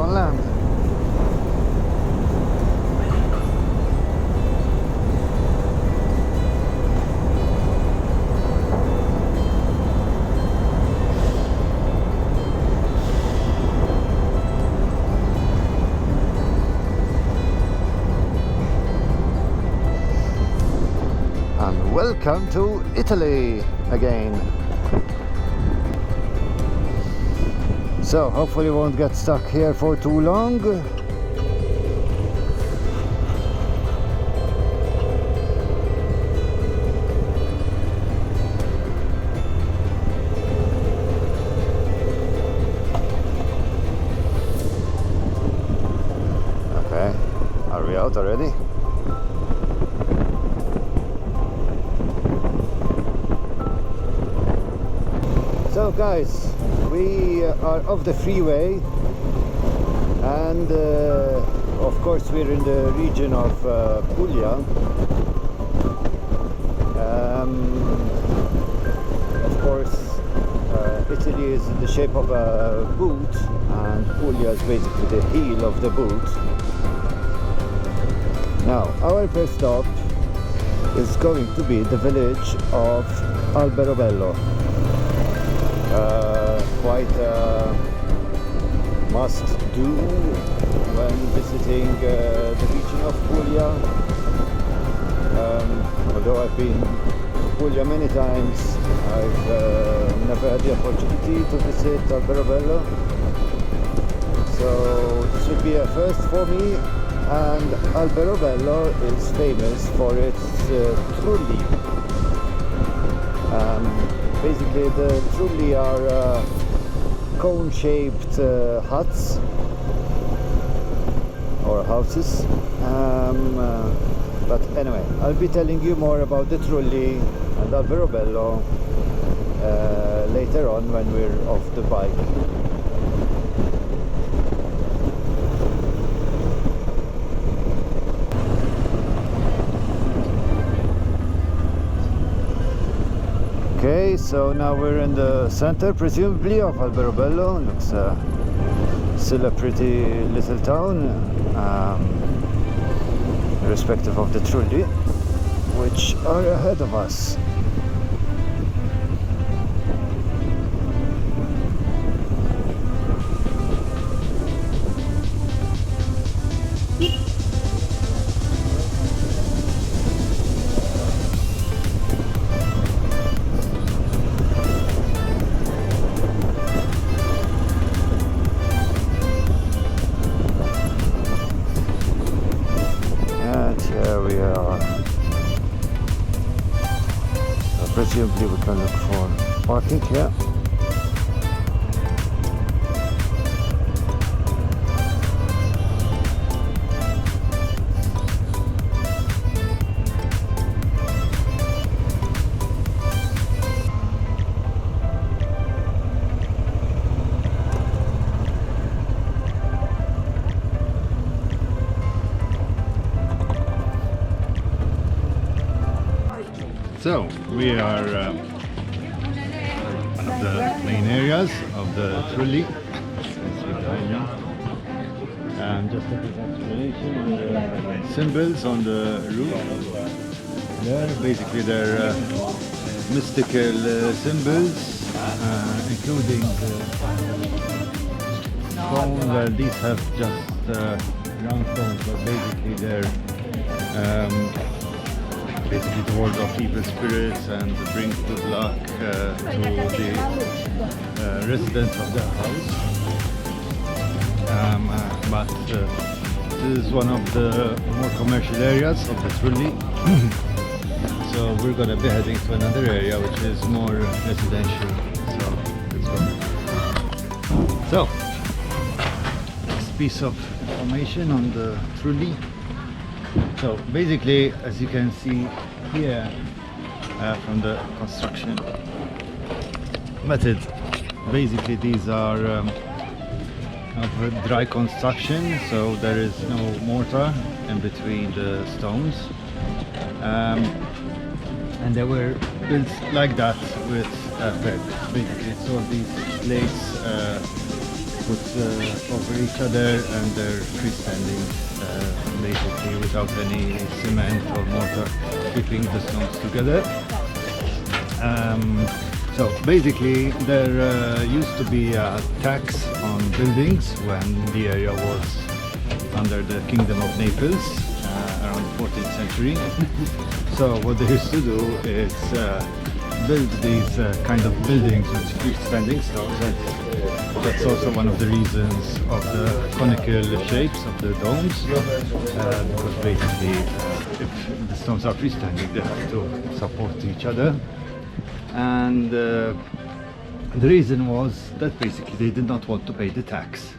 on land. And welcome to Italy again. So hopefully we won't get stuck here for too long. Okay, are we out already? So guys, we are off the freeway, and of course we're in the region of Puglia. Of course, Italy is in the shape of a boot, and Puglia is basically the heel of the boot. Now, our first stop is going to be the village of Alberobello. Quite a must-do when visiting the region of Puglia. Although I've been to Puglia many times, I've never had the opportunity to visit Alberobello. So this will be a first for me, and Alberobello is famous for its Trulli. Basically the Trulli are cone-shaped huts or houses, but anyway, I'll be telling you more about the Trulli and Alberobello later on when we're off the bike. Okay, so now we're in the center, presumably, of Alberobello. Looks still a pretty little town, irrespective of the Trulli, which are ahead of us. Presumably we can look for parking here. So we are at the main areas of the Trulli. Just a quick explanation on the symbols on the roof. Basically they're mystical symbols, including stones. Well, these have just round stones, but basically they're basically the word of evil spirits and brings good luck to the residents of the house. But this is one of the more commercial areas of the Trulli. So we're going to be heading to another area which is more residential. So let's go. So, this piece of information on the Trulli. So basically, as you can see here from the construction method, basically these are of a dry construction, so there is no mortar in between the stones, and they were built like that with brick. Basically, so these slates put over each other, and they're freestanding basically without any cement or mortar keeping the stones together. So basically there used to be a tax on buildings when the area was under the Kingdom of Naples around the 14th century. So what they used to do is build these kind of buildings with freestanding stones, and that's also one of the reasons of the conical shapes of the domes, because basically if the stones are freestanding they have to support each other. And the reason was that basically they did not want to pay the tax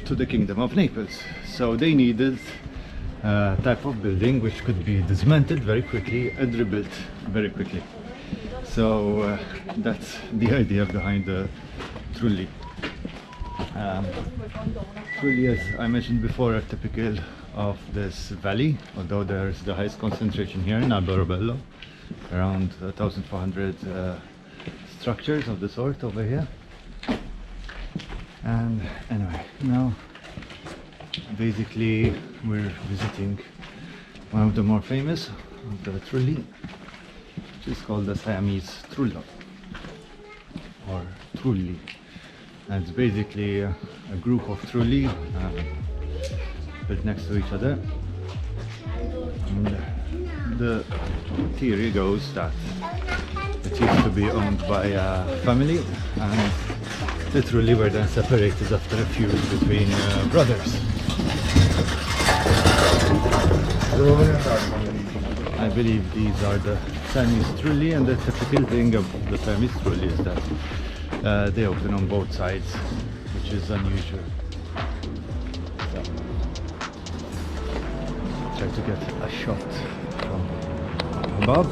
to the Kingdom of Naples, so they needed a type of building which could be dismantled very quickly and rebuilt very quickly. So that's the idea behind the Trulli. Trulli, as I mentioned before, are typical of this valley, although there's the highest concentration here in Alberobello, around 1,400 structures of the sort over here. And anyway, now basically we're visiting one of the more famous of the Trulli, which is called the Siamese Trullo or Trulli. And it's basically a group of Trulli built next to each other. And the theory goes that it used to be owned by a family, and the Trulli were then separated after a feud between brothers. I believe these are the Siamese Trulli, and the typical thing of the Siamese Trulli is that they open on both sides, which is unusual. So, try to get a shot from above.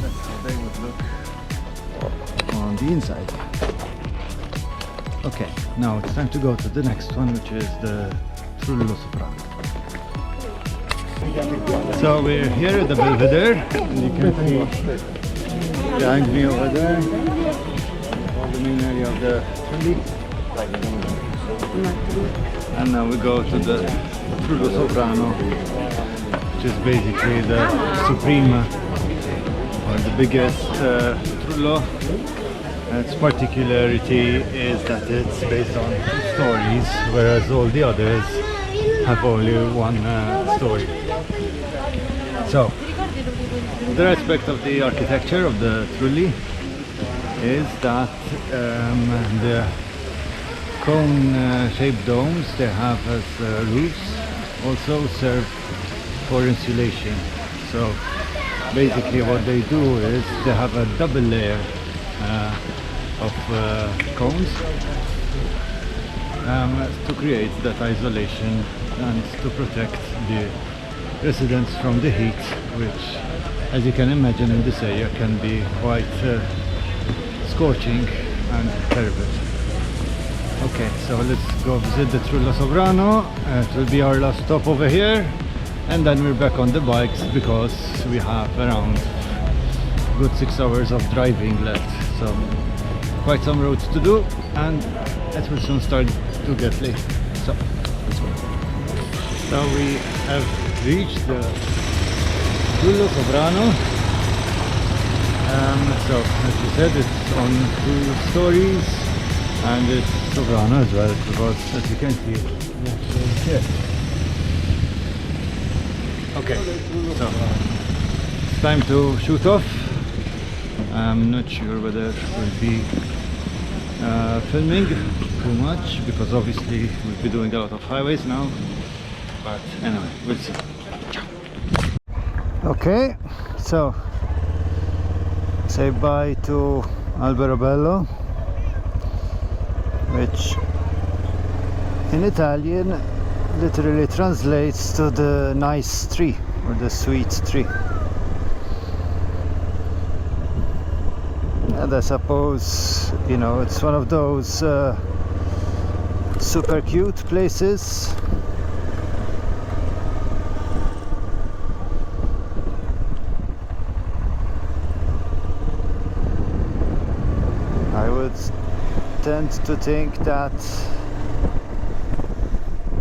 That's how they would look on the inside. Okay, now it's time to go to the next one, which is the Trullo Soprano. So we're here at the Belvedere, and you can see behind me over there all the main area of the Trulli. And now we go to the Trullo Soprano, which is basically the supreme or the biggest Trullo. Its particularity is that it's based on two stories, whereas all the others have only one story. So, the aspect of the architecture of the Trulli is that the cone-shaped domes they have as roofs also serve for insulation. So, basically what they do is they have a double layer of cones to create that isolation and to protect the residents from the heat, which, as you can imagine, in this area can be quite scorching and terrible. Okay, so let's go visit the Trullo Soprano. It will be our last stop over here, and then we're back on the bikes because we have around good 6 hours of driving left. So quite some roads to do, and it will soon start to get late. So let's go. So we have reached the Trullo Soprano. So as you said, it's on 2 stories, and it's soprano as well, because as you can see, it's here. Okay, so it's time to shoot off. I'm not sure whether we'll be filming too much, because obviously we'll be doing a lot of highways now, but anyway, we'll see. Okay, so say bye to Alberobello, which in Italian literally translates to the nice tree or the sweet tree. And I suppose, you know, it's one of those super cute places. I would tend to think that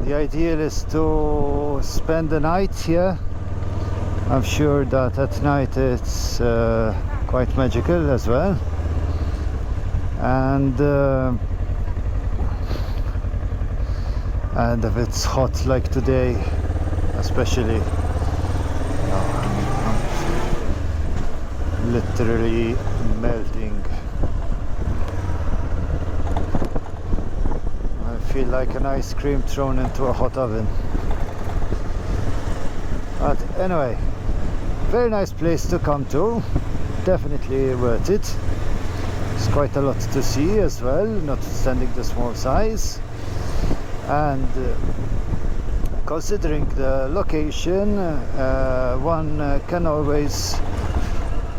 the ideal is to spend the night here. I'm sure that at night it's quite magical as well, and if it's hot like today, especially, I'm literally melting. I feel like an ice cream thrown into a hot oven. But anyway, very nice place to come to, definitely worth it. It's quite a lot to see as well, notwithstanding the small size, and considering the location, one can always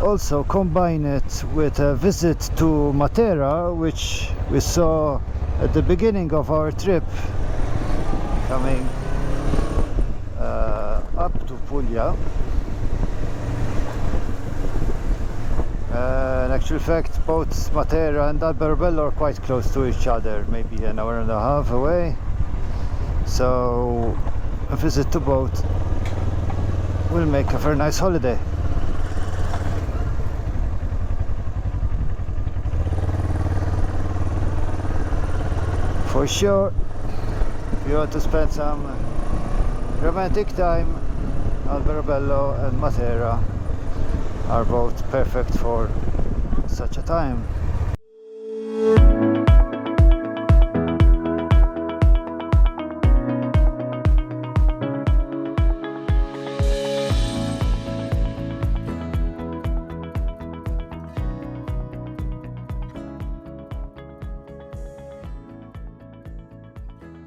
also combine it with a visit to Matera, which we saw at the beginning of our trip, coming up to Puglia. In actual fact, both Matera and Alberobello are quite close to each other, maybe an hour and a half away. So a visit to both will make a very nice holiday. For sure, if you want to spend some romantic time, Alberobello and Matera are both perfect for such a time.